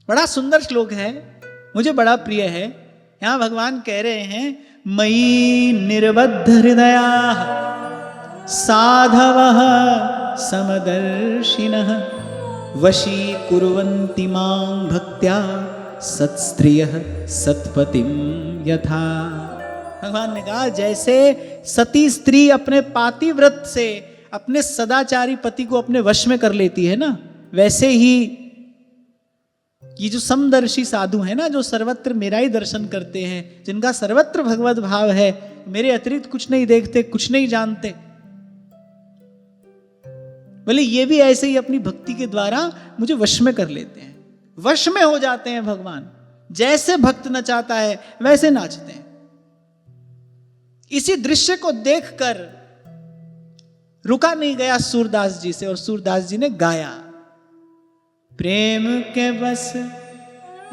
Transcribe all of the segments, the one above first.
बड़ा सुंदर श्लोक है, मुझे बड़ा प्रिय है। यहां भगवान कह रहे हैं, मयि निर्बद्ध हृदया साधवः समदर्शिनः वशीकुर्वन्ति मां भक्त्या सत्स्त्रियः सत्पतिं यथा। भगवान ने कहा, जैसे सती स्त्री अपने पातिव्रत से अपने सदाचारी पति को अपने वश में कर लेती है ना, वैसे ही ये जो समदर्शी साधु हैं ना, जो सर्वत्र मेरा ही दर्शन करते हैं, जिनका सर्वत्र भगवत भाव है, मेरे अतिरिक्त कुछ नहीं देखते, कुछ नहीं जानते, बोले ये भी ऐसे ही अपनी भक्ति के द्वारा मुझे वश में कर लेते हैं, वश में हो जाते हैं भगवान। जैसे भक्त नचाता है वैसे नाचते हैं। इसी दृश्य को देखकर रुका नहीं गया सूरदास जी से, और सूरदास जी ने गाया, प्रेम के बस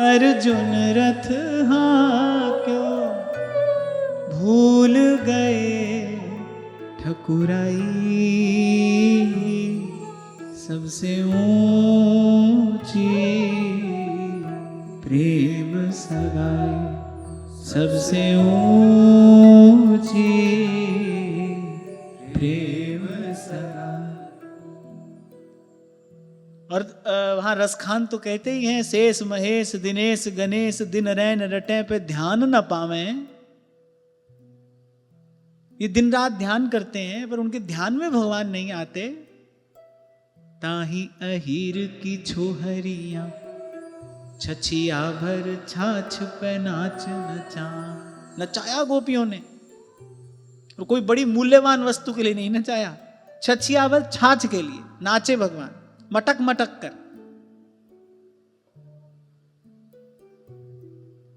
अर्जुन रथ हांक्यो भूल गए ठकुराई सबसे ऊंची प्रेम सगाई सबसे ऊंची प्रेम सगाई। और वहां रसखान तो कहते ही हैं, शेष महेश दिनेश गणेश दिन रैन रटे पे ध्यान न पावे। ये दिन रात ध्यान करते हैं पर उनके ध्यान में भगवान नहीं आते। ताही अहीर की छोहरियां छछिया भर छाछ पे नाच नचा, नचाया गोपियों ने, और कोई बड़ी मूल्यवान वस्तु के लिए नहीं नचाया, छछिया भर छाछ के लिए नाचे भगवान, मटक मटक कर।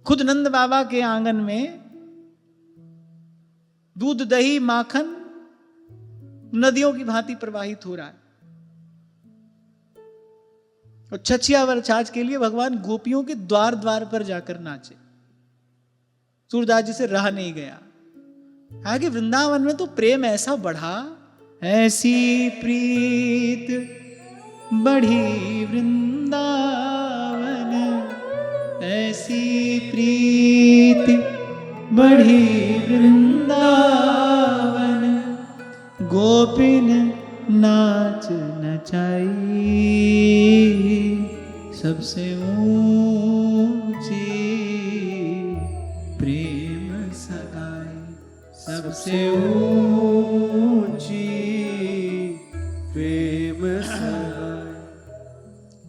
खुद नंद बाबा के आंगन में दूध दही माखन नदियों की भांति प्रवाहित हो रहा है, और छछिया वर छाछ के लिए भगवान गोपियों के द्वार द्वार पर जाकर नाचे। सूरदास जी से रहा नहीं गया। आगे वृंदावन में तो प्रेम ऐसा बढ़ा, ऐसी प्रीत बढ़ी वृंदावन, ऐसी प्रीत बढ़ी वृंदावन, गोपिन नाच नचाई सबसे ऊंची प्रेम सगाई सबसे ऊंची प्रेम सगाई।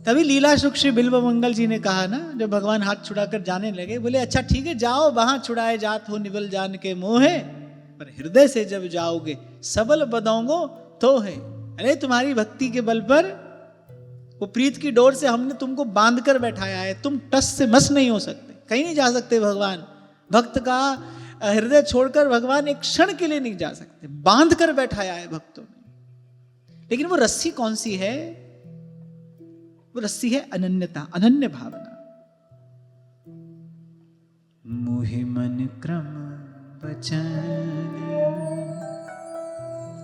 तभी लीला सुख श्री बिल्व मंगल जी ने कहा ना, जब भगवान हाथ छुड़ाकर जाने लगे, बोले अच्छा ठीक है जाओ, वहां छुड़ाए जात हो निबल जान के मोहे, पर हृदय से जब जाओगे सबल बदोंगो तो है। अरे तुम्हारी भक्ति के बल पर, वो प्रीत की डोर से हमने तुमको बांध कर बैठाया है, तुम टस से मस नहीं हो सकते, कहीं नहीं जा सकते भगवान। भक्त का हृदय छोड़कर भगवान एक क्षण के लिए नहीं जा सकते, बांध कर बैठाया है भक्तों ने। लेकिन वो रस्सी कौन सी है? वो रस्सी है अनन्यता, अनन्य भावना। मोहि मन क्रम बचन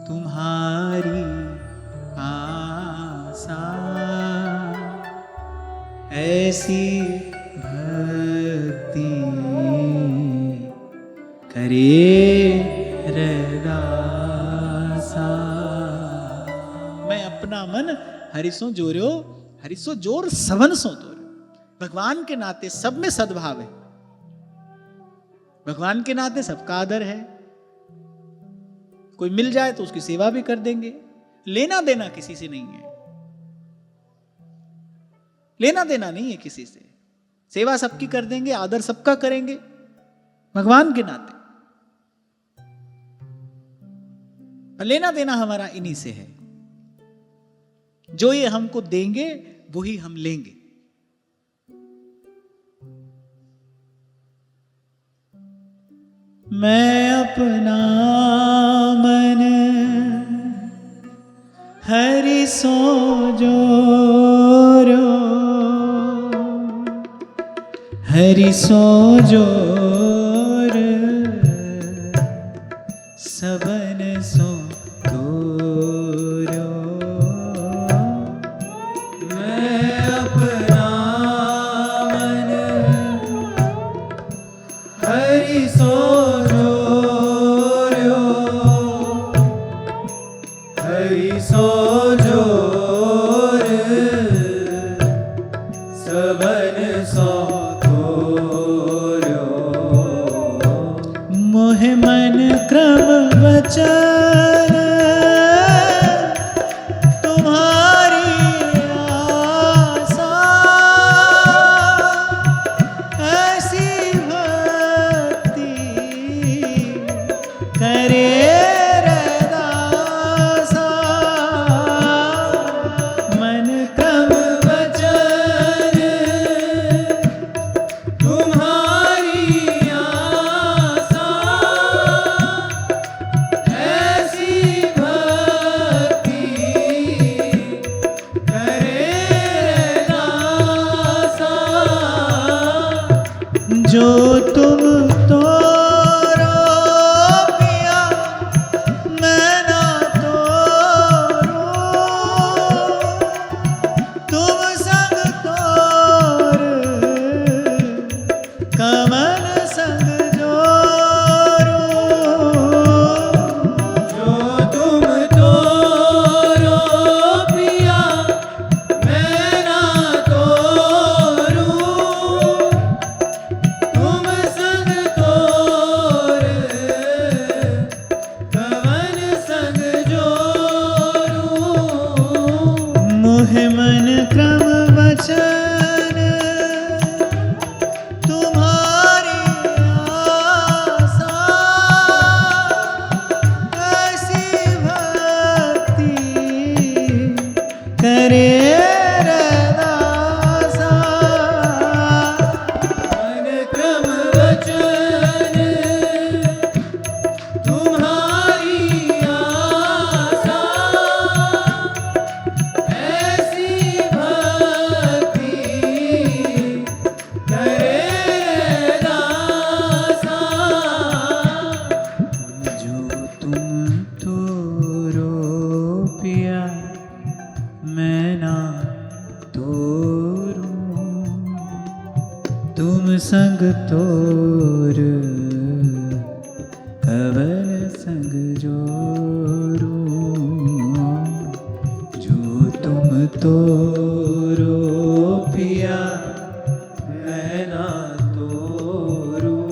तुम्हारी आशा, ऐसी भक्ति करे रदासा। मैं अपना मन हरिसों जोर्यो, हरिसो जोर सवन सो तोर्यो। भगवान के नाते सब में सद्भाव है, भगवान के नाते सबका आदर है। कोई मिल जाए तो उसकी सेवा भी कर देंगे, लेना देना किसी से नहीं है, लेना देना नहीं है किसी से, सेवा सबकी कर देंगे, आदर सबका करेंगे भगवान के नाते। लेना देना हमारा इन्हीं से है, जो ये हमको देंगे वही हम लेंगे। मैं अपना मन हरि सो जोरो, हरि सो जोर सबन सो तोरो। मैं अपना सबन सो थोर्यो। मोह मन क्रम वचन तुम्हारी आशा, ऐसी भक्ति करे रदासा। मन क्रम वचन तुम्हारी आशा, ऐसी भक्ति करे दासा। जो तुम तोरो पिया मैं ना तोरूं, तुम संग तोर कमल संग जोरूं। जो तुम तोरो पिया मैं ना तोरूं, तुम संग तोर कवन संग जोरूं। मोह मन क्रम वचन तुम्हारी आशा, ऐसी भक्ति करे रदासा। मन क्रम वचन तुम्हारी आशा, ऐसी भक्ति करे दासा। जो तुम तोरो पिया मैं ना तोरूं, तुम संग तोर कवल संग जोरूं। जो तुम तोरो पिया मैं ना तोरूं,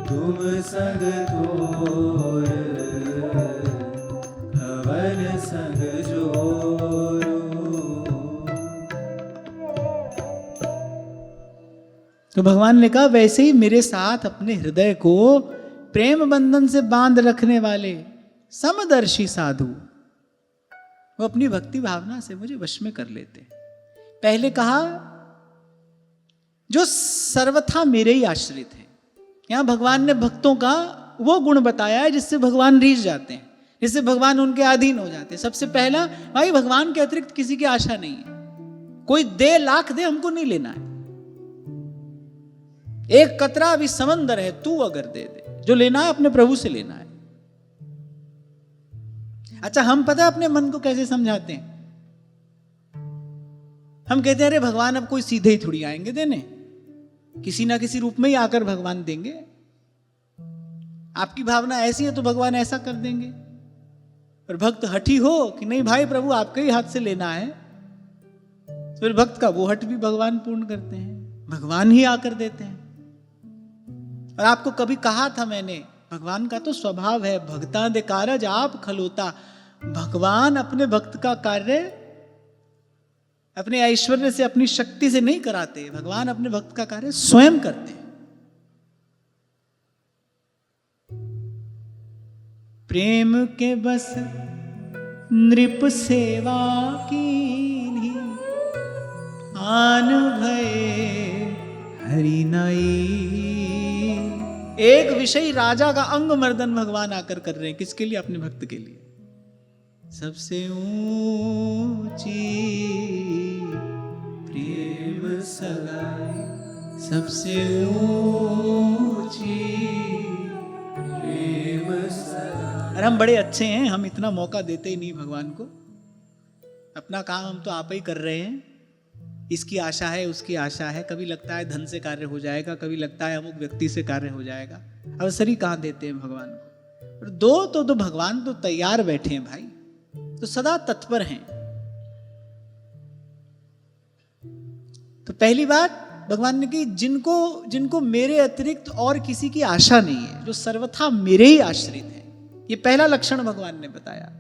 तुम संग तोर कवन संग जोरूं। तो भगवान ने कहा वैसे ही मेरे साथ अपने हृदय को प्रेम बंधन से बांध रखने वाले समदर्शी साधु वो अपनी भक्ति भावना से मुझे वश में कर लेते हैं। पहले कहा जो सर्वथा मेरे ही आश्रित हैं। यहां भगवान ने भक्तों का वो गुण बताया है जिससे भगवान रीझ जाते हैं, जिससे भगवान उनके अधीन हो जाते हैं। सबसे पहला भाई भगवान के अतिरिक्त किसी की आशा नहीं है। कोई दे लाख दे, हमको नहीं लेना है। एक कतरा भी समंदर है, तू अगर दे दे, जो लेना है अपने प्रभु से लेना है। अच्छा, हम पता है अपने मन को कैसे समझाते हैं? हम कहते हैं अरे भगवान अब कोई सीधे ही थोड़ी आएंगे देने, किसी ना किसी रूप में ही आकर भगवान देंगे। आपकी भावना ऐसी है तो भगवान ऐसा कर देंगे। और भक्त हठी हो कि नहीं भाई प्रभु आपके ही हाथ से लेना है, तो फिर भक्त का वो हट भी भगवान पूर्ण करते हैं, भगवान ही आकर देते हैं। और आपको कभी कहा था मैंने, भगवान का तो स्वभाव है भक्ता दे कारज आप खलोता। भगवान अपने भक्त का कार्य अपने ऐश्वर्य से, अपनी शक्ति से नहीं कराते। भगवान अपने भक्त का कार्य स्वयं करते हैं। प्रेम के बस नृप सेवा कीन्ही, आन भये हरि नाई। एक विषय राजा का अंग मर्दन भगवान आकर कर रहे हैं। किसके लिए? अपने भक्त के लिए। सबसे ऊंची प्रेम सगाई, सबसे ऊंची प्रेम सगाई। अरे हम बड़े अच्छे हैं, हम इतना मौका देते ही नहीं भगवान को। अपना काम हम तो आप ही कर रहे हैं। इसकी आशा है, उसकी आशा है। कभी लगता है धन से कार्य हो जाएगा, कभी लगता है अमुक व्यक्ति से कार्य हो जाएगा। अवसर ही कहाँ देते हैं भगवान को। और दो तो भगवान तो तैयार बैठे हैं भाई, तो सदा तत्पर हैं। तो पहली बात भगवान ने की, जिनको मेरे अतिरिक्त और किसी की आशा नहीं है, जो सर्वथा मेरे ही आश्रित है, ये पहला लक्षण भगवान ने बताया।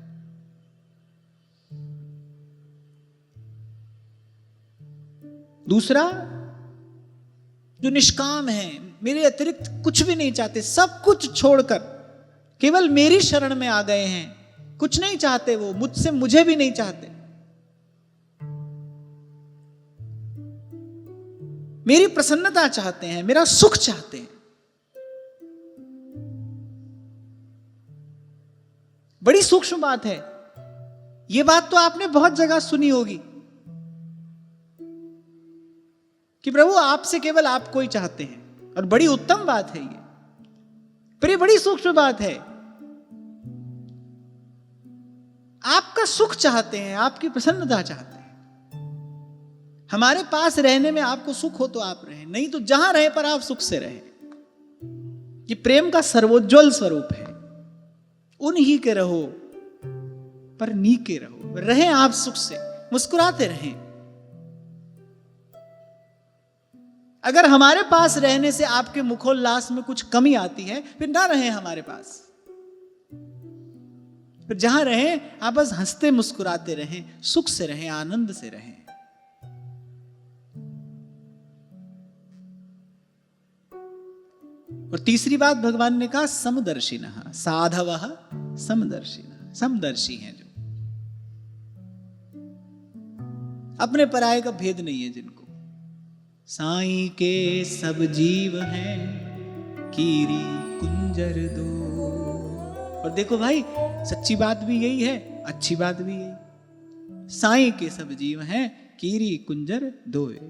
दूसरा, जो निष्काम है, मेरे अतिरिक्त कुछ भी नहीं चाहते, सब कुछ छोड़कर केवल मेरी शरण में आ गए हैं, कुछ नहीं चाहते, वो मुझसे मुझे भी नहीं चाहते, मेरी प्रसन्नता चाहते हैं, मेरा सुख चाहते हैं। बड़ी सूक्ष्म बात है। यह बात तो आपने बहुत जगह सुनी होगी कि प्रभु आपसे केवल आपको ही चाहते हैं, और बड़ी उत्तम बात है ये, पर ये बड़ी सूक्ष्म बात है। आपका सुख चाहते हैं, आपकी प्रसन्नता चाहते हैं। हमारे पास रहने में आपको सुख हो तो आप रहें, नहीं तो जहां रहे पर आप सुख से रहें। ये प्रेम का सर्वोज्वल स्वरूप है। उन्हीं के रहो पर नीके रहो, रहें आप सुख से, मुस्कुराते रहें। अगर हमारे पास रहने से आपके मुखोल्लास में कुछ कमी आती है, फिर ना रहें हमारे पास। फिर जहां रहें आप बस हंसते मुस्कुराते रहें, सुख से रहें, आनंद से रहें। और तीसरी बात भगवान ने कहा, समदर्शिनः, साधवः समदर्शिनः, समदर्शी हैं जो अपने पराये का भेद नहीं है जिनको। साईं के सब जीव हैं कीरी कुंजर दो। और देखो भाई, सच्ची बात भी यही है, अच्छी बात भी यही। साईं के सब जीव हैं कीरी कुंजर दोए।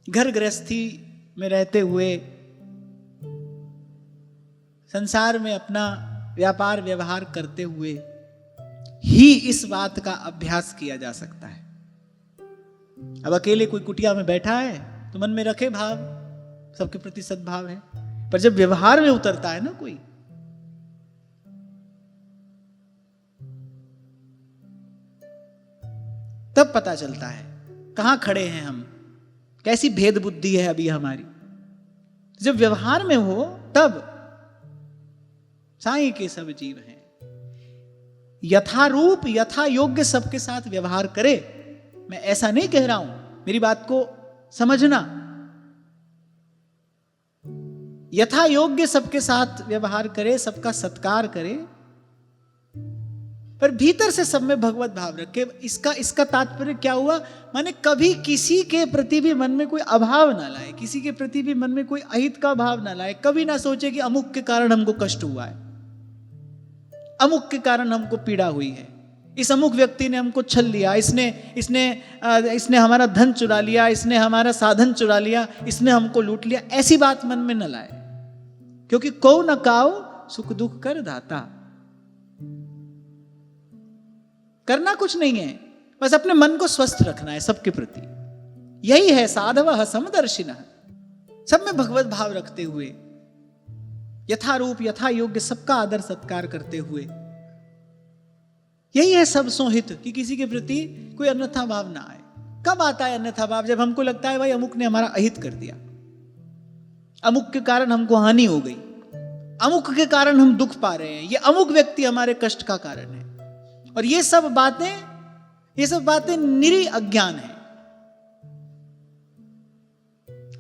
घर गृहस्थी में रहते हुए, संसार में अपना व्यापार व्यवहार करते हुए ही इस बात का अभ्यास किया जा सकता है। अब अकेले कोई कुटिया में बैठा है तो मन में रखे भाव, सबके प्रति सद्भाव है, पर जब व्यवहार में उतरता है ना कोई, तब पता चलता है कहां खड़े हैं हम, कैसी भेद बुद्धि है अभी हमारी। जब व्यवहार में हो तब साईं के सब जीव हैं, यथारूप यथा योग्य सबके साथ व्यवहार करे। मैं ऐसा नहीं कह रहा हूं, मेरी बात को समझना। यथा योग्य सबके साथ व्यवहार करे, सबका सत्कार करे, पर भीतर से सब में भगवत भाव रखे। इसका तात्पर्य क्या हुआ? माने कभी किसी के प्रति भी मन में कोई अभाव ना लाए, किसी के प्रति भी मन में कोई अहित का भाव ना लाए। कभी ना सोचे कि अमुक के कारण हमको कष्ट हुआ है, अमुक के कारण हमको पीड़ा हुई है, इस अमुक व्यक्ति ने हमको छल लिया, इसने हमारा धन चुरा लिया, इसने हमारा साधन चुरा लिया, इसने हमको लूट लिया। ऐसी बात मन में न लाए, क्योंकि को न काओ सुख दुख कर दाता। करना कुछ नहीं है, बस अपने मन को स्वस्थ रखना है सबके प्रति। यही है साधवः समदर्शिनः, सब में भगवत भाव रखते हुए, यथारूप यथा योग्य सबका आदर सत्कार करते हुए। यही है सब सोहित, कि किसी के प्रति कोई अन्यथा भाव ना आए। कब आता है अन्यथा भाव? जब हमको लगता है भाई अमुक ने हमारा अहित कर दिया, अमुक के कारण हमको हानि हो गई, अमुक के कारण हम दुख पा रहे हैं, ये अमुक व्यक्ति हमारे कष्ट का कारण है। और ये सब बातें निरी अज्ञान है,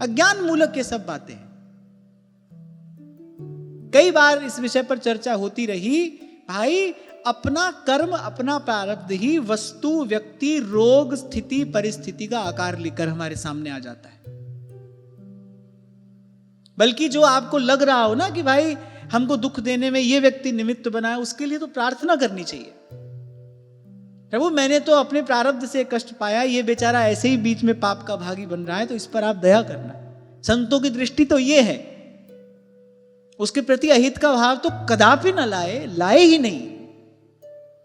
अज्ञान मूलक ये सब बातें हैं। कई बार इस विषय पर चर्चा होती रही। भाई अपना कर्म, अपना प्रारब्ध ही वस्तु, व्यक्ति, रोग, स्थिति, परिस्थिति का आकार लेकर हमारे सामने आ जाता है। बल्कि जो आपको लग रहा हो ना कि भाई हमको दुख देने में ये व्यक्ति निमित्त बना है, उसके लिए तो प्रार्थना करनी चाहिए। प्रभु मैंने तो अपने प्रारब्ध से कष्ट पाया, ये बेचारा ऐसे ही बीच में पाप का भागी बन रहा है, तो इस पर आप दया करना। संतों की दृष्टि तो ये है, उसके प्रति अहित का भाव तो कदापि न लाए ही नहीं।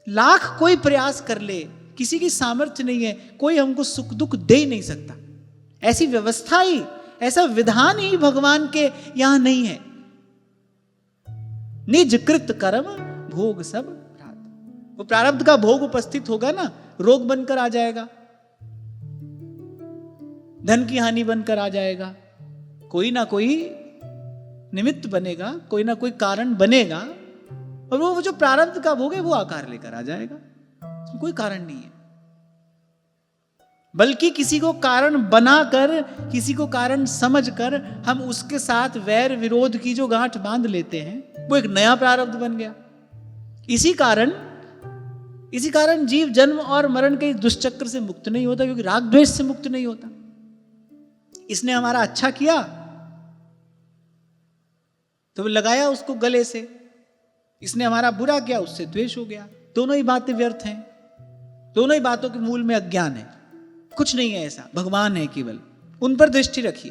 लाख कोई प्रयास कर ले, किसी की सामर्थ्य नहीं है, कोई हमको सुख दुख दे ही नहीं सकता। ऐसी व्यवस्था ही, ऐसा विधान ही भगवान के यहां नहीं है। निज कृत कर्म भोग सब प्रारब्ध। वो प्रारब्ध का भोग उपस्थित होगा ना, रोग बनकर आ जाएगा, धन की हानि बनकर आ जाएगा, कोई ना कोई निमित्त बनेगा, कोई ना कोई कारण बनेगा, और वो जो प्रारब्ध का भोग है वो आकार लेकर आ जाएगा। इसमें कोई कारण नहीं है, बल्कि किसी को कारण बनाकर, किसी को कारण समझकर हम उसके साथ वैर विरोध की जो गांठ बांध लेते हैं, वो एक नया प्रारब्ध बन गया। इसी कारण जीव जन्म और मरण के दुष्चक्र से मुक्त नहीं होता, क्योंकि राग द्वेष से मुक्त नहीं होता। इसने हमारा अच्छा किया तो लगाया उसको गले से, इसने हमारा बुरा किया, उससे द्वेष हो गया। दोनों ही बातें व्यर्थ हैं, दोनों ही बातों के मूल में अज्ञान है, कुछ नहीं है ऐसा, भगवान है केवल, उन पर दृष्टि रखिए।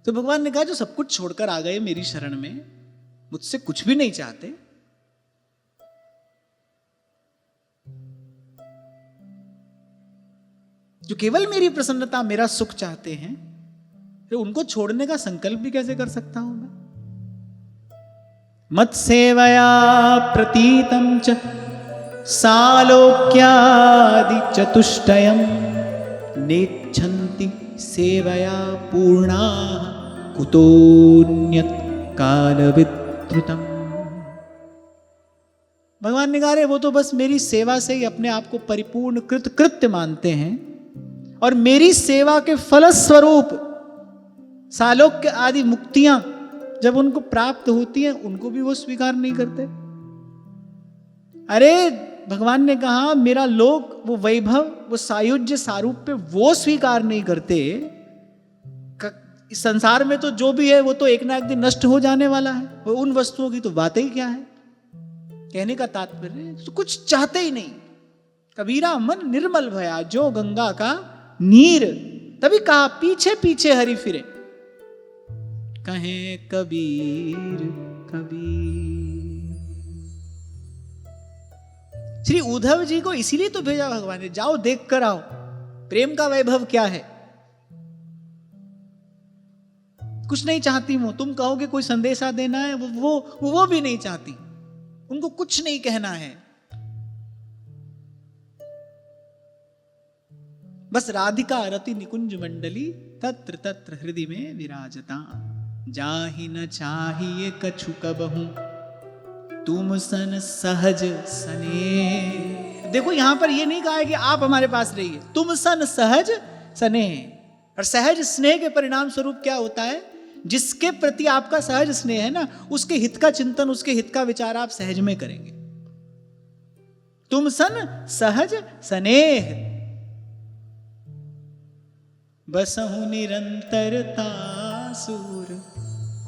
तो भगवान ने कहा जो सब कुछ छोड़कर आ गए मेरी शरण में, मुझसे कुछ भी नहीं चाहते, जो केवल मेरी प्रसन्नता, मेरा सुख चाहते हैं, तो उनको छोड़ने का संकल्प भी कैसे कर सकता हूं मैं? मत सेवया प्रतीतम च सालोक्यादि चतुष्टयम् नेच्छन्ति सेवया पूर्णा कुतोन्यत् कालविद्रुतम्। भगवान ने कहा रे वो तो बस मेरी सेवा से ही अपने आप को परिपूर्ण कृत्य मानते हैं, और मेरी सेवा के फलस्वरूप सालोक्य आदि मुक्तियां जब उनको प्राप्त होती हैं, उनको भी वो स्वीकार नहीं करते। अरे भगवान ने कहा मेरा लोक, वो वैभव, वो सायुज्य सारूप्य वो स्वीकार नहीं करते। इस संसार में तो जो भी है वो तो एक ना एक दिन नष्ट हो जाने वाला है, वो उन वस्तुओं की तो बातें ही क्या है। कहने का तात्पर्य तो कुछ चाहते ही नहीं। कबीरा मन निर्मल भया जो गंगा का नीर, तभी कहा पीछे पीछे हरि फिरे, कहे कबीर कबीर। श्री उद्धव जी को इसीलिए तो भेजा भगवान ने, जाओ देख कर आओ प्रेम का वैभव क्या है। कुछ नहीं चाहती वो, तुम कहोगे कोई संदेशा देना है, वो भी नहीं चाहती, उनको कुछ नहीं कहना है। बस राधिका रति निकुंज मंडली तत्र तत्र हृदय में विराजता, जाहि न चाहिए कछु कबहू तुम सन सहज सने। देखो यहां पर ये नहीं कहा है कि आप हमारे पास रहिए, तुम सन सहज सने। और सहज स्नेह के परिणाम स्वरूप क्या होता है? जिसके प्रति आपका सहज स्नेह है ना, उसके हित का चिंतन, उसके हित का विचार आप सहज में करेंगे। तुम सन सहज स्नेह बसहु निरंतरता सूर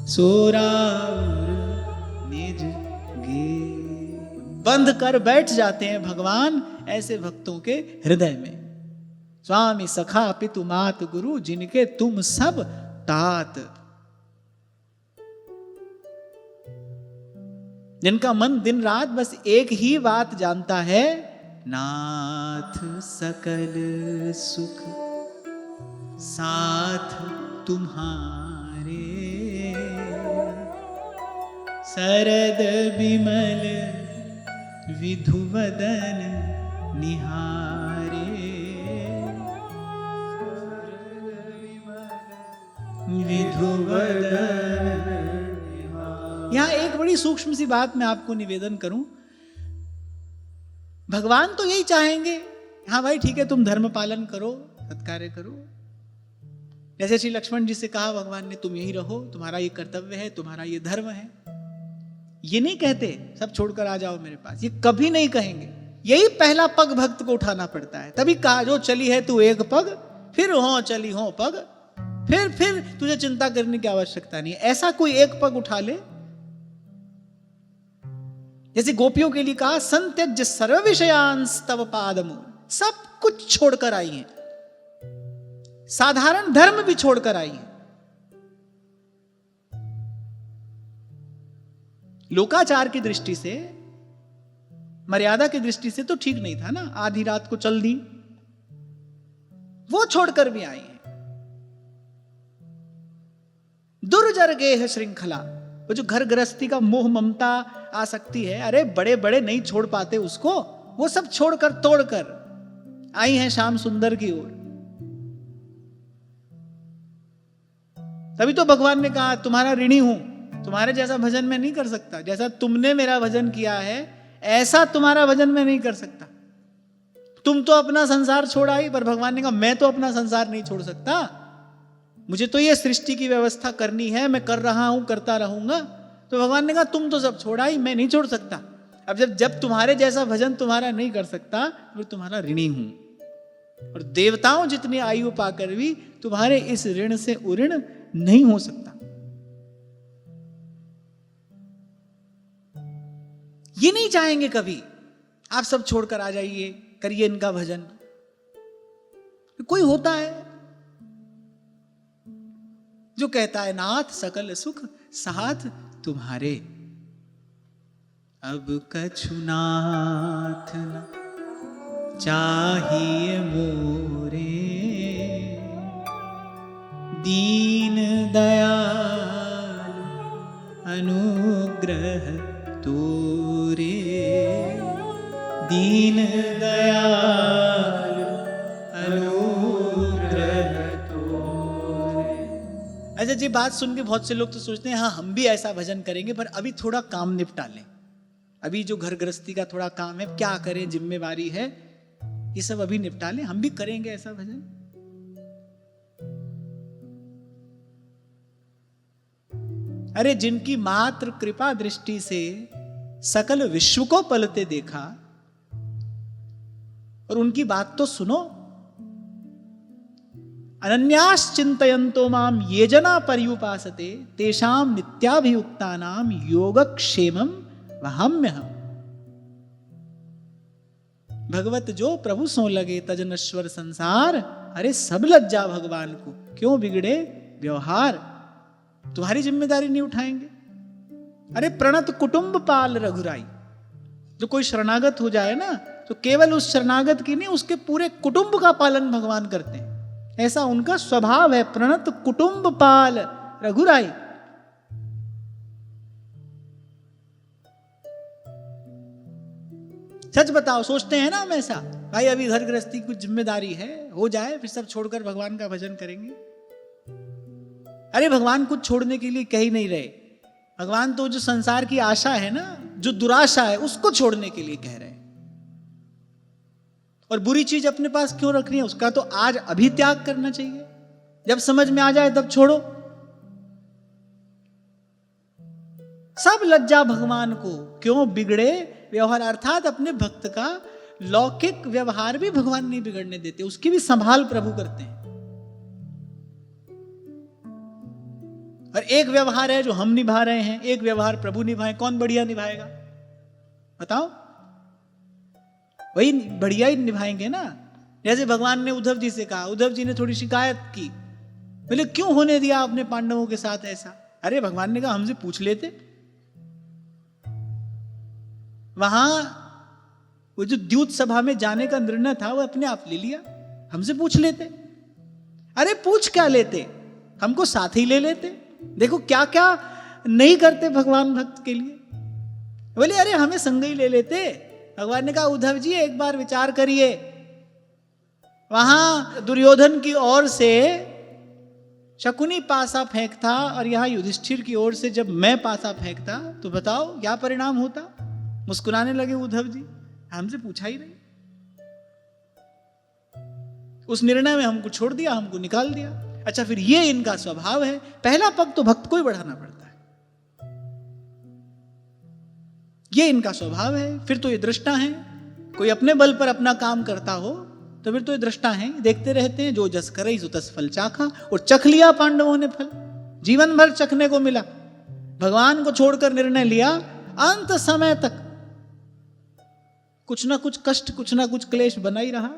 सोराउर निज गे। बंध कर बैठ जाते हैं भगवान ऐसे भक्तों के हृदय में। स्वामी सखा पितु मात गुरु जिनके तुम सब तात, जिनका मन दिन रात बस एक ही बात जानता है, नाथ सकल सुख साथ तुम्हारे, सरद विमल विधुवदन निहारे, विधुवदन। यहां एक बड़ी सूक्ष्म सी बात मैं आपको निवेदन करूं। भगवान तो यही चाहेंगे, हाँ भाई ठीक है तुम धर्म पालन करो, सत्कार्य करो। जैसे श्री लक्ष्मण जी से कहा भगवान ने, तुम यही रहो, तुम्हारा ये कर्तव्य है, तुम्हारा ये धर्म है। ये नहीं कहते सब छोड़कर आ जाओ मेरे पास, ये कभी नहीं कहेंगे। यही पहला पग भक्त को उठाना पड़ता है। तभी कहा जो चली है तू एक पग, फिर हो चली हो पग, फिर तुझे चिंता करने की आवश्यकता नहीं है। ऐसा कोई एक पग उठा ले। जैसे गोपियों के लिए कहा, संत्यज्य सर्व विषयांस तव पादमूल, सब कुछ छोड़कर आई हैं, साधारण धर्म भी छोड़कर आई हैं। लोकाचार की दृष्टि से, मर्यादा की दृष्टि से तो ठीक नहीं था ना, आधी रात को चल दी, वो छोड़कर भी आई हैं। दुर्जर गेह श्रृंखला, वो जो घर गृहस्थी का मोह ममता आ सकती है, अरे बड़े बड़े नहीं छोड़ पाते उसको, वो सब छोड़कर तोड़कर आई हैं श्याम सुंदर की ओर। तभी तो भगवान ने कहा तुम्हारा ऋणी हूं, तुम्हारे जैसा भजन मैं नहीं कर सकता, जैसा तुमने मेरा भजन किया है ऐसा तुम्हारा भजन मैं नहीं कर सकता। तुम तो अपना संसार छोड़ा ही, पर भगवान ने कहा मैं तो अपना संसार नहीं छोड़ सकता, मुझे तो ये सृष्टि की व्यवस्था करनी है, मैं कर रहा हूं, करता रहूंगा। तो भगवान ने कहा तुम तो सब छोड़ा ही, मैं नहीं छोड़ सकता। अब जब तुम्हारे जैसा भजन तुम्हारा नहीं कर सकता तो तुम्हारा ऋणी हूं, और देवताओं जितनी आयु पाकर भी तुम्हारे इस ऋण से उऋण नहीं हो सकता। ये नहीं चाहेंगे कभी आप सब छोड़कर आ जाइए, करिए इनका भजन। कोई होता है जो कहता है नाथ सकल सुख साथ तुम्हारे, अब कछु नाथ न चाहिए मोरे, दीन दयाल अनुग्रह तोरे, दीन दयाल अनुग्रह तोरे। अच्छा जी, बात सुन के बहुत से लोग तो सोचते हैं हाँ हम भी ऐसा भजन करेंगे, पर अभी थोड़ा काम निपटा लें, अभी जो घर गृहस्थी का थोड़ा काम है, क्या करें, जिम्मेवारी है, ये सब अभी निपटा लें, हम भी करेंगे ऐसा भजन। अरे जिनकी मात्र कृपा दृष्टि से सकल विश्व को पलते देखा, और उनकी बात तो सुनो। अनन्यास चिंतयन्तो माम ये जना पर्युपासते, तेषाम नित्याभियुक्तानाम योगक्षेमम वहाम्यहम्। भगवत जो प्रभु सो लगे तजनश्वर संसार, अरे सब लज्जा भगवान को, क्यों बिगड़े व्यवहार, तुम्हारी जिम्मेदारी नहीं उठाएंगे। अरे प्रणत कुटुंब पाल रघुराई, जो कोई शरणागत हो जाए ना तो केवल उस शरणागत की नहीं, उसके पूरे कुटुंब का पालन भगवान करते हैं, ऐसा उनका स्वभाव है। प्रणत कुटुंब पाल रघुराई। सच बताओ, सोचते हैं ना हम ऐसा, भाई अभी घर गृहस्थी कुछ जिम्मेदारी है, हो जाए फिर सब छोड़कर भगवान का भजन करेंगे। अरे भगवान कुछ छोड़ने के लिए कह ही नहीं रहे, भगवान तो जो संसार की आशा है ना, जो दुराशा है, उसको छोड़ने के लिए कह रहे हैं। और बुरी चीज अपने पास क्यों रखनी है, उसका तो आज अभी त्याग करना चाहिए, जब समझ में आ जाए तब छोड़ो। सब लज्जा भगवान को, क्यों बिगड़े व्यवहार, अर्थात अपने भक्त का लौकिक व्यवहार भी भगवान नहीं बिगड़ने देते, उसकी भी संभाल प्रभु करते हैं। और एक व्यवहार है जो हम निभा रहे हैं, एक व्यवहार प्रभु निभाए, कौन बढ़िया निभाएगा बताओ? वही बढ़िया ही निभाएंगे ना। जैसे भगवान ने उद्धव जी से कहा, उद्धव जी ने थोड़ी शिकायत की, बोले क्यों होने दिया आपने पांडवों के साथ ऐसा? अरे भगवान ने कहा हमसे पूछ लेते, वहां वो जो द्यूत सभा में जाने का निर्णय था वो अपने आप ले लिया, हमसे पूछ लेते। अरे पूछ क्या लेते, हमको साथ ही ले लेते। देखो क्या क्या नहीं करते भगवान भक्त के लिए। बोले अरे हमें संग ही ले लेते। भगवान ने कहा उद्धव जी एक बार विचार करिए, वहां दुर्योधन की ओर से शकुनी पासा फेंकता और यहां युधिष्ठिर की ओर से जब मैं पासा फेंकता, तो बताओ क्या परिणाम होता? मुस्कुराने लगे उद्धव जी, हमसे पूछा ही नहीं। उस निर्णय में हमको छोड़ दिया, हमको निकाल दिया। अच्छा फिर ये इनका स्वभाव है, पहला पग तो भक्त को ही बढ़ाना पड़ता है, ये इनका स्वभाव है। फिर तो ये दृष्टा है, कोई अपने बल पर अपना काम करता हो तो फिर तो ये दृष्टा है, देखते रहते हैं। जो जस करे सो तस फल चाखा, और चख लिया पांडवों ने फल, जीवन भर चखने को मिला। भगवान को छोड़कर निर्णय लिया, अंत समय तक कुछ ना कुछ कष्ट, कुछ ना कुछ क्लेश बना ही रहा।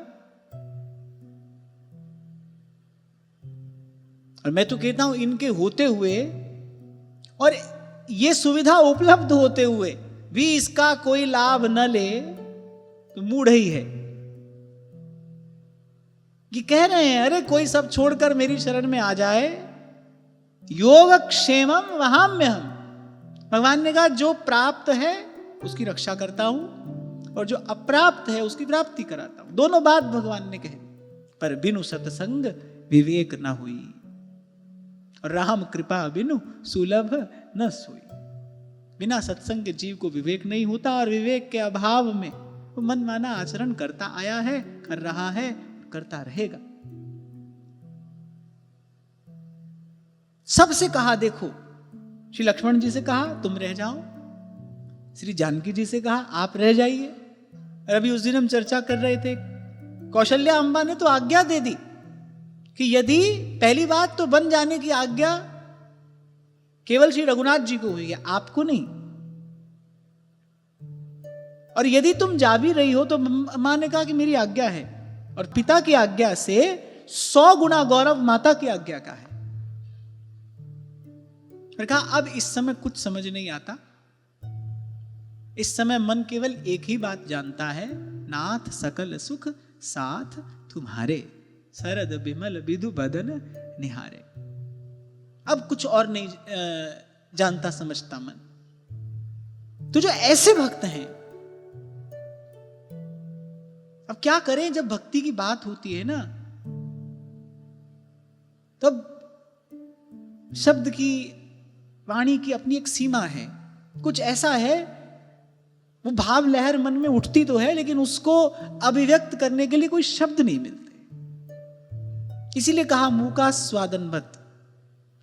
और मैं तो कहता हूं इनके होते हुए और ये सुविधा उपलब्ध होते हुए भी इसका कोई लाभ न ले तो मूढ़ ही है। कि कह रहे हैं अरे कोई सब छोड़कर मेरी शरण में आ जाए, योगक्षेमम वहाम्यहम्। भगवान ने कहा जो प्राप्त है उसकी रक्षा करता हूं, और जो अप्राप्त है उसकी प्राप्ति कराता हूं। दोनों बात भगवान ने कही। पर बिनु सत्संग विवेक न हुई, और राम कृपा बिनु सुलभ न सोई। बिना सत्संग के जीव को विवेक नहीं होता, और विवेक के अभाव में वो मनमाना आचरण करता आया है, कर रहा है, करता रहेगा। सबसे कहा, देखो, श्री लक्ष्मण जी से कहा तुम रह जाओ, श्री जानकी जी से कहा आप रह जाइए। और अभी उस दिन हम चर्चा कर रहे थे, कौशल्या अम्बा ने तो आज्ञा दे दी कि यदि, पहली बात तो बन जाने की आज्ञा केवल श्री रघुनाथ जी को हुई है, आपको नहीं। और यदि तुम जा भी रही हो तो मां ने कहा कि मेरी आज्ञा है, और पिता की आज्ञा से 100 गुना गौरव माता की आज्ञा का है। फिर कहा अब इस समय कुछ समझ नहीं आता, इस समय मन केवल एक ही बात जानता है, नाथ सकल सुख साथ तुम्हारे, शरद बिमल विधु बदन निहारे। अब कुछ और नहीं जानता समझता मन। तो जो ऐसे भक्त हैं, अब क्या करें, जब भक्ति की बात होती है ना, तब शब्द की, वाणी की अपनी एक सीमा है। कुछ ऐसा है, वो भाव लहर मन में उठती तो है, लेकिन उसको अभिव्यक्त करने के लिए कोई शब्द नहीं मिलते। इसीलिए कहा मूका स्वादनवत,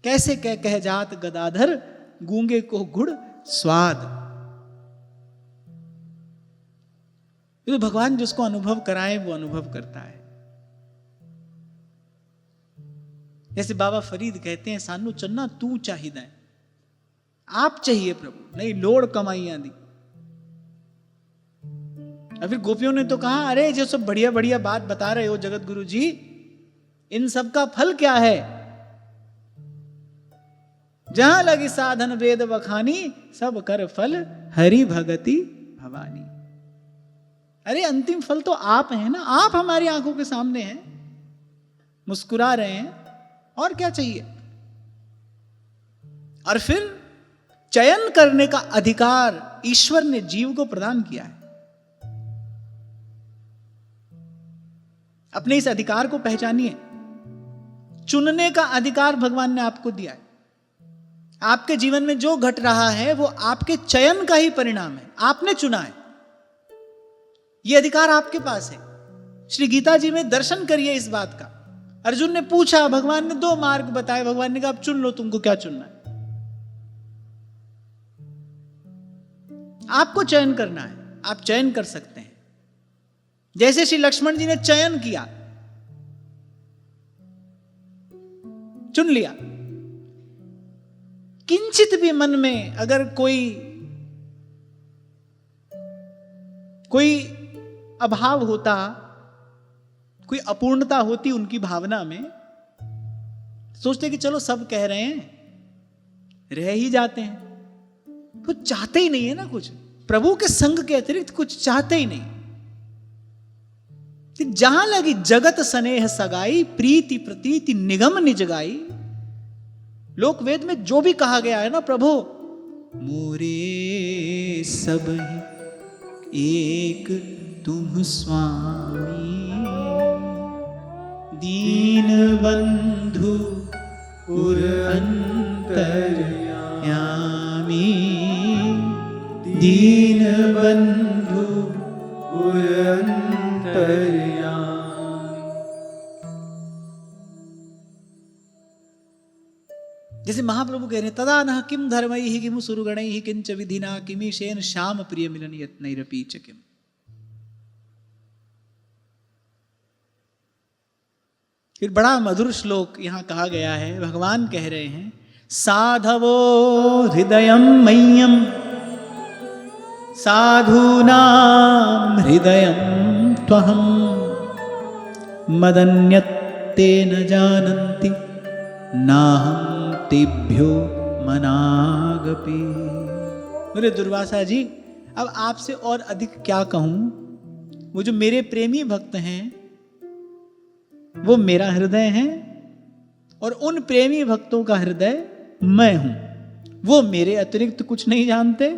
कैसे कह जात गदाधर, गूंगे को गुड़ स्वाद। ये तो भगवान जिसको अनुभव कराए वो अनुभव करता है। जैसे बाबा फरीद कहते हैं, सानू चन्ना तू चाहिदा है, आप चाहिए प्रभु, नहीं लोड़ कमाइयां दी। और फिर गोपियों ने तो कहा, अरे जो सब बढ़िया बढ़िया बात बता रहे हो जगत गुरु जी, इन सब का फल क्या है? जहां लगी साधन वेद बखानी, सब कर फल हरि भगति भवानी। अरे अंतिम फल तो आप हैं ना, आप हमारी आंखों के सामने हैं, मुस्कुरा रहे हैं, और क्या चाहिए? और फिर चयन करने का अधिकार ईश्वर ने जीव को प्रदान किया है। अपने इस अधिकार को पहचानिए। चुनने का अधिकार भगवान ने आपको दिया है। आपके जीवन में जो घट रहा है वो आपके चयन का ही परिणाम है, आपने चुना है। यह अधिकार आपके पास है। श्री गीता जी में दर्शन करिए इस बात का। अर्जुन ने पूछा, भगवान ने 2 मार्ग बताए, भगवान ने कहा आप चुन लो, तुमको क्या चुनना है। आपको चयन करना है, आप चयन कर सकते हैं। जैसे श्री लक्ष्मण जी ने चयन किया, चुन लिया। किंचित भी मन में अगर कोई अभाव होता, कोई अपूर्णता होती उनकी भावना में, सोचते कि चलो सब कह रहे हैं, रह ही जाते हैं, तो चाहते ही नहीं है ना कुछ, प्रभु के संग के अतिरिक्त कुछ चाहते ही नहीं। जहां लगी जगत स्नेह सगाई, प्रीति प्रतीति निगम निज गाई। लोक वेद में जो भी कहा गया है ना, प्रभु मोरे सब एक तुम स्वामी, दीन बंधु उर अंतर्यामी, दीन बंधु उर अंतर्यामी। जैसे महाप्रभु कह रहे हैं, तदा न किम धर्मैः किमु सुरगणैः किंच विधिना किमीशेन श्याम प्रिय मिलन यत्नैरपि च किम। फिर बड़ा मधुर श्लोक यहां कहा गया है। भगवान कह रहे हैं, साधवो हृदयं मह्यम साधूनां हृदयं त्वहं मदन्यत्ते न जानन्ति नाहं तेभ्यो मनागपि। बोले दुर्वासा जी, अब आपसे और अधिक क्या कहूं। वो जो मेरे प्रेमी भक्त हैं वो मेरा हृदय है, और उन प्रेमी भक्तों का हृदय मैं हूं। वो मेरे अतिरिक्त कुछ नहीं जानते,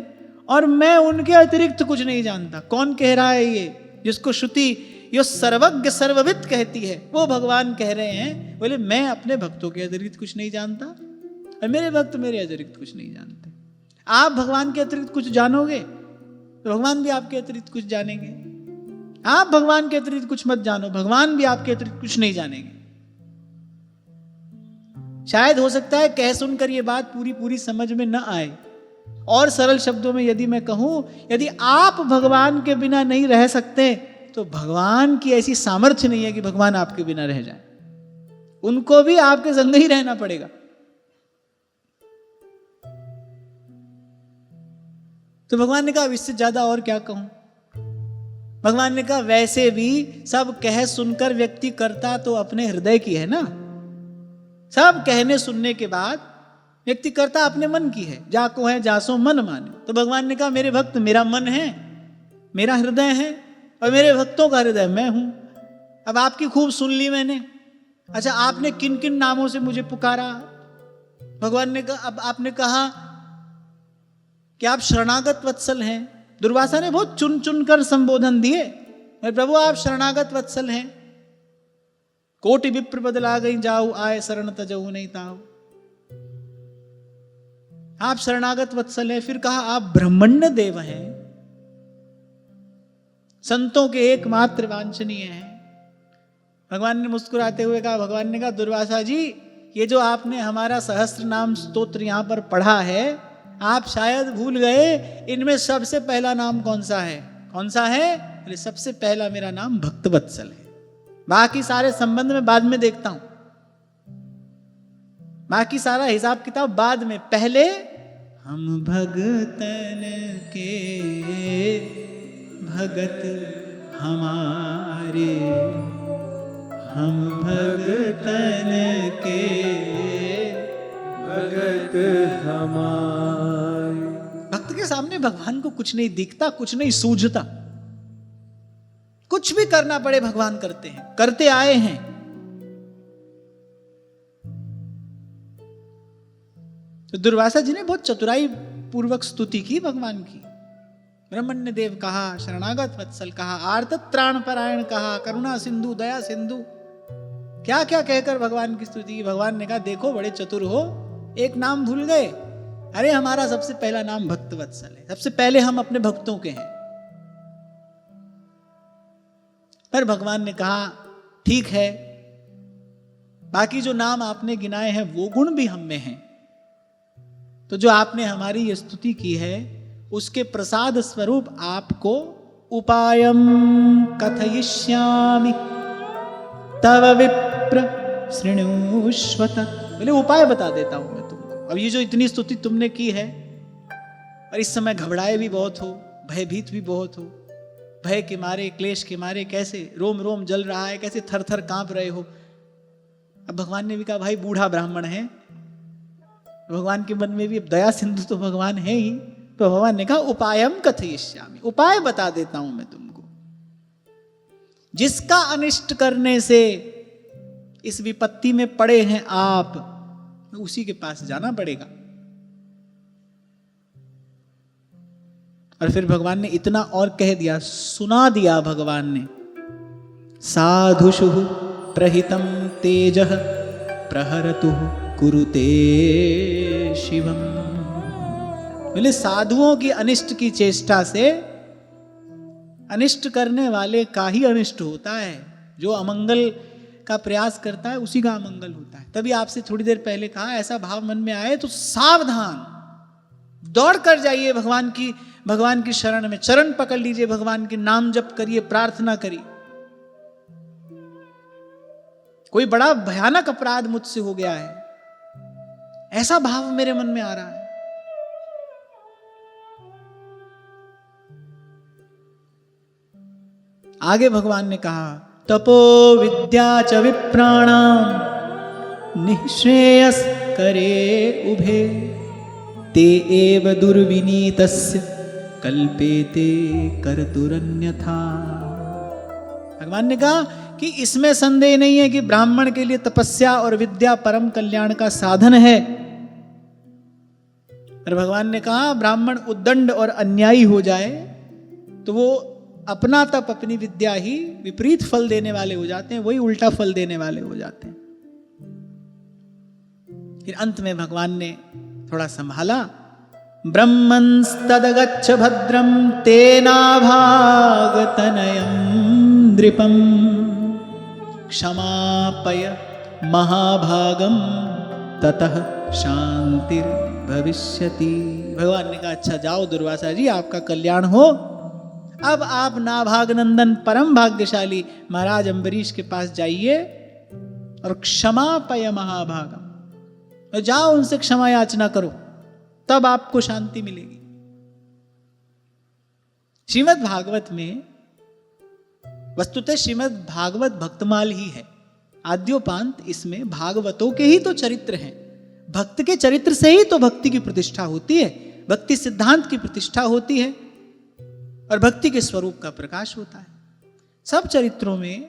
और मैं उनके अतिरिक्त कुछ नहीं जानता। कौन कह रहा है ये? जिसको श्रुति यो सर्वज्ञ सर्वविद कहती है, वो भगवान कह रहे हैं। बोले मैं अपने भक्तों के अतिरिक्त कुछ नहीं जानता और मेरे भक्त मेरे अतिरिक्त कुछ नहीं जानते। आप भगवान के अतिरिक्त कुछ जानोगे तो भगवान भी आपके अतिरिक्त कुछ जानेंगे। आप भगवान के अतिरिक्त कुछ मत जानो, भगवान भी आपके अतिरिक्त कुछ नहीं जानेंगे। शायद हो सकता है कह सुनकर ये बात पूरी पूरी समझ में न आए, और सरल शब्दों में यदि मैं कहूं, यदि आप भगवान के बिना नहीं रह सकते तो भगवान की ऐसी सामर्थ्य नहीं है कि भगवान आपके बिना रह जाए। उनको भी आपके संग ही रहना पड़ेगा। तो भगवान ने कहा इससे ज्यादा और क्या कहूं। भगवान ने कहा वैसे भी सब कह सुनकर व्यक्ति करता तो अपने हृदय की है ना। सब कहने सुनने के बाद व्यक्ति करता अपने मन की है। जाको है जासो मन माने। तो भगवान ने कहा मेरे भक्त मेरा मन है, मेरा हृदय है, और मेरे भक्तों का हृदय मैं हूं। अब आपकी खूब सुन ली मैंने। अच्छा, आपने किन किन नामों से मुझे पुकारा? भगवान ने कहा, अब आपने कहा कि आप शरणागत वत्सल हैं। दुर्वासा ने बहुत चुन चुन कर संबोधन दिए। प्रभु आप शरणागत वत्सल हैं। कोटि विप्र बदला गई जाऊ, आए शरण तजऊ नहीं ताऊ। आप शरणागत वत्सल हैं। फिर कहा आप ब्रह्मण्य देव हैं, संतों के एकमात्र वांछनीय हैं। भगवान ने मुस्कुराते हुए कहा, भगवान ने कहा दुर्वासा जी, ये जो आपने हमारा सहस्त्र नाम स्तोत्र यहां पर पढ़ा है, आप शायद भूल गए इनमें सबसे पहला नाम कौन सा है? कौन सा है? बोले सबसे पहला मेरा नाम भक्तवत्सल है। बाकी सारे संबंध में बाद में देखता हूं, बाकी सारा हिसाब किताब बाद में। पहले हम भगतन के भगत हमारे, हम भगतन के भगत हमारे। भक्त के सामने भगवान को कुछ नहीं दिखता, कुछ नहीं सूझता। कुछ भी करना पड़े भगवान करते हैं, करते आए हैं। तो दुर्वासा जी ने बहुत चतुराई पूर्वक स्तुति की भगवान की। ब्रह्मण्य देव कहा, शरणागत वत्सल कहा, आर्त त्राण परायण कहा, करुणा सिंधु दया सिंधु, क्या क्या कहकर भगवान की स्तुति की। भगवान ने कहा देखो बड़े चतुर हो, एक नाम भूल गए। अरे हमारा सबसे पहला नाम भक्त वत्सल है, सबसे पहले हम अपने भक्तों के हैं। पर भगवान ने कहा ठीक है, बाकी जो नाम आपने गिनाए हैं वो गुण भी हम में हैं। तो जो आपने हमारी ये स्तुति की है उसके प्रसाद स्वरूप आपको उपायम कथयिष्यामि तव विप्र शृणुष्वत। बोले उपाय बता देता हूं मैं तुमको। अब ये जो इतनी स्तुति तुमने की है और इस समय घबराए भी बहुत हो, भयभीत भी बहुत हो, भय के मारे क्लेश के मारे कैसे रोम रोम जल रहा है, कैसे थर थर कांप रहे हो। अब भगवान ने भी कहा भाई बूढ़ा ब्राह्मण है, भगवान के मन में भी दया सिंधु तो भगवान है ही। तो भगवान ने कहा उपायम कथयिष्यामि, उपाय बता देता हूं मैं तुमको। जिसका अनिष्ट करने से इस विपत्ति में पड़े हैं आप, उसी के पास जाना पड़ेगा। और फिर भगवान ने इतना और कह दिया, सुना दिया भगवान ने, साधुषु प्रहितम तेजः प्रहरतु कुरुते शिवम। बोले साधुओं की अनिष्ट की चेष्टा से अनिष्ट करने वाले का ही अनिष्ट होता है। जो अमंगल का प्रयास करता है उसी का अमंगल होता है। तभी आपसे थोड़ी देर पहले कहा ऐसा भाव मन में आए तो सावधान, दौड़ कर जाइए भगवान की शरण में, चरण पकड़ लीजिए, भगवान के नाम जप करिए, प्रार्थना करिए। कोई बड़ा भयानक अपराध मुझसे हो गया है, ऐसा भाव मेरे मन में आ रहा है। आगे भगवान ने कहा तपो विद्या च विप्राणाम निःश्रेयस करे उभे ते एव दुर्विनीतस्य कल्पेते कर्तुरन्यथा। भगवान ने कहा कि इसमें संदेह नहीं है कि ब्राह्मण के लिए तपस्या और विद्या परम कल्याण का साधन है, और भगवान ने कहा ब्राह्मण उद्दंड और अन्यायी हो जाए तो वो अपना तप अपनी विद्या ही विपरीत फल देने वाले हो जाते हैं, वही उल्टा फल देने वाले हो जाते हैं। फिर अंत में भगवान ने थोड़ा संभाला, ब्रह्मंस्तदगच्छ भद्रम तेनाभागतनयं नृपम क्षमापय महाभागम ततः शांतिर भविष्यति। भगवान ने कहा अच्छा जाओ दुर्वासा जी, आपका कल्याण हो। अब आप नाभाग नंदन परम भाग्यशाली महाराज अम्बरीश के पास जाइए और क्षमापय महाभागम, और जाओ उनसे क्षमा याचना करो, तब आपको शांति मिलेगी। श्रीमद् भागवत में वस्तुतः श्रीमद् भागवत भक्तमाल ही है, आद्योपांत इसमें भागवतों के ही तो चरित्र हैं। भक्त के चरित्र से ही तो भक्ति की प्रतिष्ठा होती है, भक्ति सिद्धांत की प्रतिष्ठा होती है और भक्ति के स्वरूप का प्रकाश होता है। सब चरित्रों में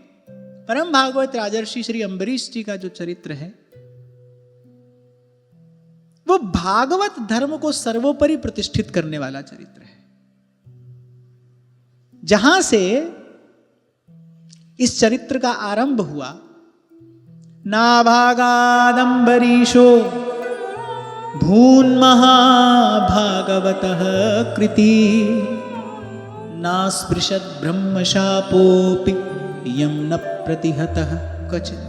परम भागवत राजर्षि श्री अम्बरीश जी का जो चरित्र है वो भागवत धर्म को सर्वोपरि प्रतिष्ठित करने वाला चरित्र है। जहां से इस चरित्र का आरंभ हुआ, नाभागादम्बरीशो भून्महाभागवतः कृति नास्पृशद ब्रह्मशापोऽपि यं न प्रतिहतः क्वचित्।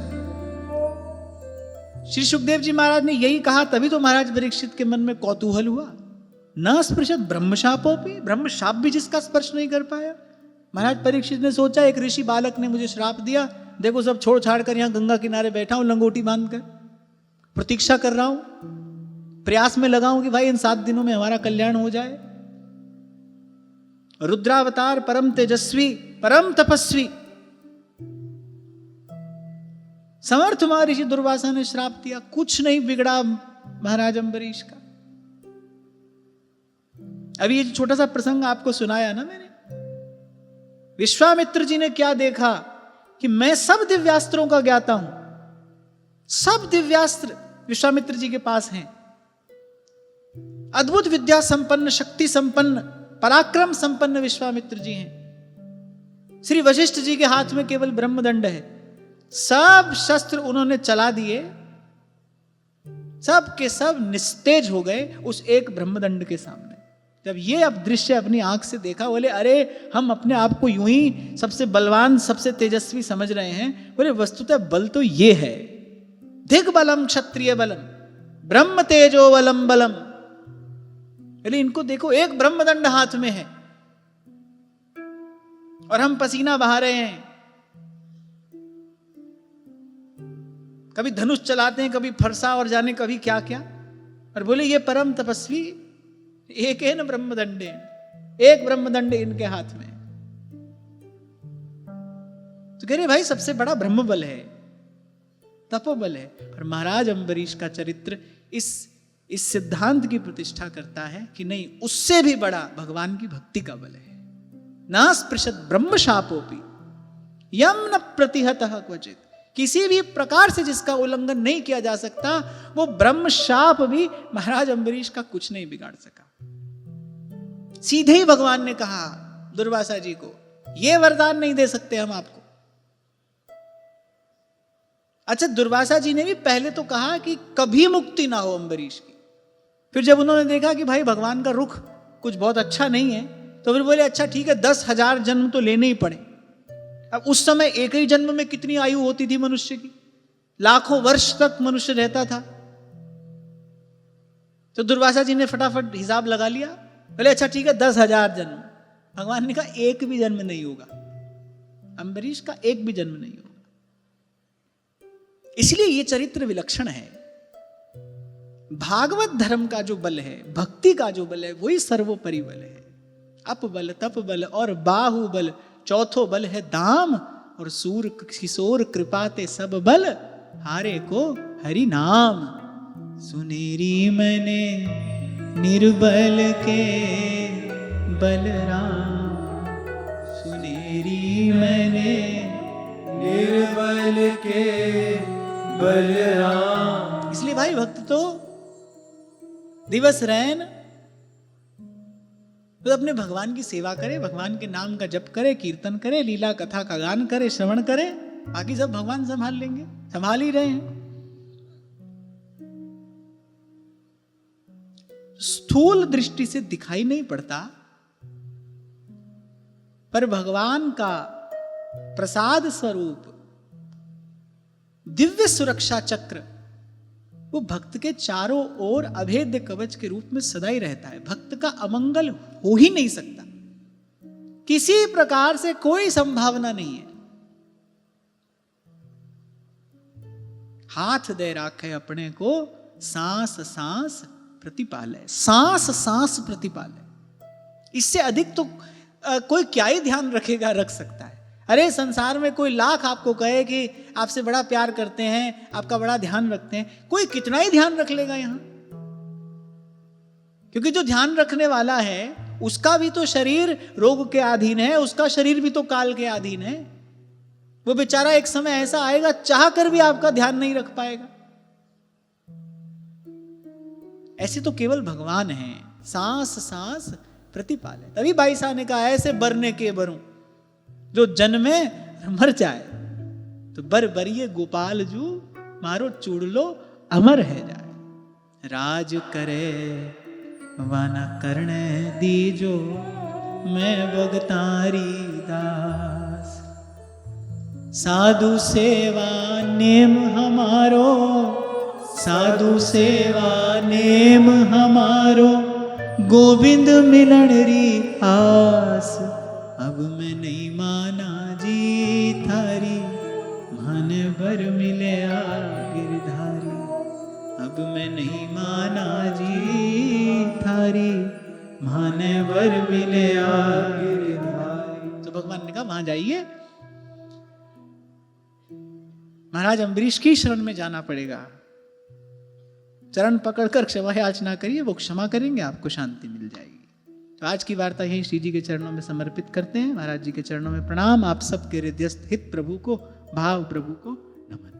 श्री सुखदेव जी महाराज ने यही कहा, तभी तो महाराज परीक्षित के मन में कौतूहल हुआ। न स्पृशत ब्रह्मशापोऽपि, ब्रह्मशाप भी जिसका स्पर्श नहीं कर पाया। महाराज परीक्षित ने सोचा एक ऋषि बालक ने मुझे श्राप दिया, देखो सब छोड़ छाड़ कर यहां गंगा किनारे बैठा हूं लंगोटी बांधकर, प्रतीक्षा कर रहा हूं, प्रयास में लगा हूं कि भाई इन 7 दिनों में हमारा कल्याण हो जाए। रुद्रावतार, परम तेजस्वी, परम तपस्वी, समर्थ महर्षि दुर्वासा ने श्राप दिया, कुछ नहीं बिगड़ा महाराज अम्बरीश का। अभी ये छोटा सा प्रसंग आपको सुनाया ना मैंने, विश्वामित्र जी ने क्या देखा कि मैं सब दिव्यास्त्रों का ज्ञाता हूं, सब दिव्यास्त्र विश्वामित्र जी के पास हैं, अद्भुत विद्या संपन्न, शक्ति संपन्न, पराक्रम संपन्न विश्वामित्र जी हैं। श्री वशिष्ठ जी के हाथ में केवल ब्रह्मदंड है, सब शस्त्र उन्होंने चला दिए, सब के सब निस्तेज हो गए उस एक ब्रह्मदंड के सामने। जब ये अब दृश्य अपनी आंख से देखा, बोले अरे हम अपने आप को यूं ही सबसे बलवान, सबसे तेजस्वी समझ रहे हैं, बोले वस्तुतः बल तो ये है, दिग्बलम क्षत्रिय बलम ब्रह्म तेजो बलम बलम। बोले इनको देखो, एक ब्रह्मदंड हाथ में है और हम पसीना बहा रहे हैं, कभी धनुष चलाते हैं, कभी फरसा और जाने कभी क्या क्या। और बोले ये परम तपस्वी, एक है न ब्रह्मदंड, एक ब्रह्मदंड इनके हाथ में। तो कह रहे भाई सबसे बड़ा ब्रह्मबल है, तपोबल है। पर महाराज अम्बरीश का चरित्र इस सिद्धांत की प्रतिष्ठा करता है कि नहीं, उससे भी बड़ा भगवान की भक्ति का बल है। ना स्पृशत ब्रह्मशापोपि यम न प्रतिहतः क्वचित्, किसी भी प्रकार से जिसका उल्लंघन नहीं किया जा सकता, वो ब्रह्मशाप भी महाराज अम्बरीश का कुछ नहीं बिगाड़ सका। सीधे ही भगवान ने कहा दुर्वासा जी को, ये वरदान नहीं दे सकते हम आपको। अच्छा, दुर्वासा जी ने भी पहले तो कहा कि कभी मुक्ति ना हो अम्बरीश की। फिर जब उन्होंने देखा कि भाई भगवान का रुख कुछ बहुत अच्छा नहीं है, तो फिर बोले अच्छा ठीक है, 10,000 जन्म तो लेने ही पड़े। अब उस समय एक ही जन्म में कितनी आयु होती थी मनुष्य की, लाखों वर्ष तक मनुष्य रहता था। तो दुर्वासा जी ने फटाफट हिसाब लगा लिया, बोले अच्छा ठीक है 10,000 जन्म। भगवान ने कहा एक भी जन्म नहीं होगा, अम्बरीश का एक भी जन्म नहीं होगा। इसलिए ये चरित्र विलक्षण है। भागवत धर्म का जो बल है, भक्ति का जो बल है, वही सर्वोपरि बल है। अप बल, तप बल और बाहुबल, चौथो बल है दाम, और सूर किशोर कृपाते सब बल, हारे को हरि नाम। सुनेरी मैंने निर्बल के बलराम, सुनेरी मैंने निर्बल के बलराम। इसलिए भाई भक्त तो दिवस रैन तो अपने भगवान की सेवा करे, भगवान के नाम का जप करे, कीर्तन करे, लीला कथा का गान करे, श्रवण करे, बाकी सब भगवान संभाल लेंगे, संभाल ही रहे हैं। स्थूल दृष्टि से दिखाई नहीं पड़ता, पर भगवान का प्रसाद स्वरूप दिव्य सुरक्षा चक्र वो भक्त के चारों ओर अभेद्य कवच के रूप में सदा ही रहता है। भक्त का अमंगल हो ही नहीं सकता, किसी प्रकार से कोई संभावना नहीं है। हाथ दे राखे अपने को, सांस सांस प्रतिपालय, सांस सांस प्रतिपालय। इससे अधिक तो कोई क्या ही ध्यान रखेगा, रख सकता है। अरे संसार में कोई लाख आपको कहे कि आपसे बड़ा प्यार करते हैं, आपका बड़ा ध्यान रखते हैं, कोई कितना ही ध्यान रख लेगा यहां? क्योंकि जो ध्यान रखने वाला है उसका भी तो शरीर रोग के अधीन है, उसका शरीर भी तो काल के अधीन है। वो बेचारा एक समय ऐसा आएगा, चाह कर भी आपका ध्यान नहीं रख पाएगा। ऐसे तो केवल भगवान हैं, सांस सांस प्रतिपालय। तभी भाई साहब ने कहा, ऐसे बरने के बरूं जो जन्मे मर जाए, तो बर बरिए गोपाल जू मारो चूड़ लो अमर है जाए। राज करे वाना करने दीजो, मैं भगतारी दास। साधु सेवा नेम हमारो, साधु सेवा नेम हमारो, गोविंद मिलन री आस। अब मैं नहीं माना जी थारी, मन भर मिले गिरधारी। अब मैं नहीं माना जी थारी, मन भर मिले गिरधारी। तो भगवान ने कहा वहां जाइए, महाराज अम्बरीश की शरण में जाना पड़ेगा। चरण पकड़कर क्षमा याचना करिए, वो क्षमा करेंगे, आपको शांति मिल जाएगी। तो आज की वार्ता यही श्री जी के चरणों में समर्पित करते हैं। महाराज जी के चरणों में प्रणाम। आप सबके हृदयस्थ हित प्रभु को, भाव प्रभु को नमन।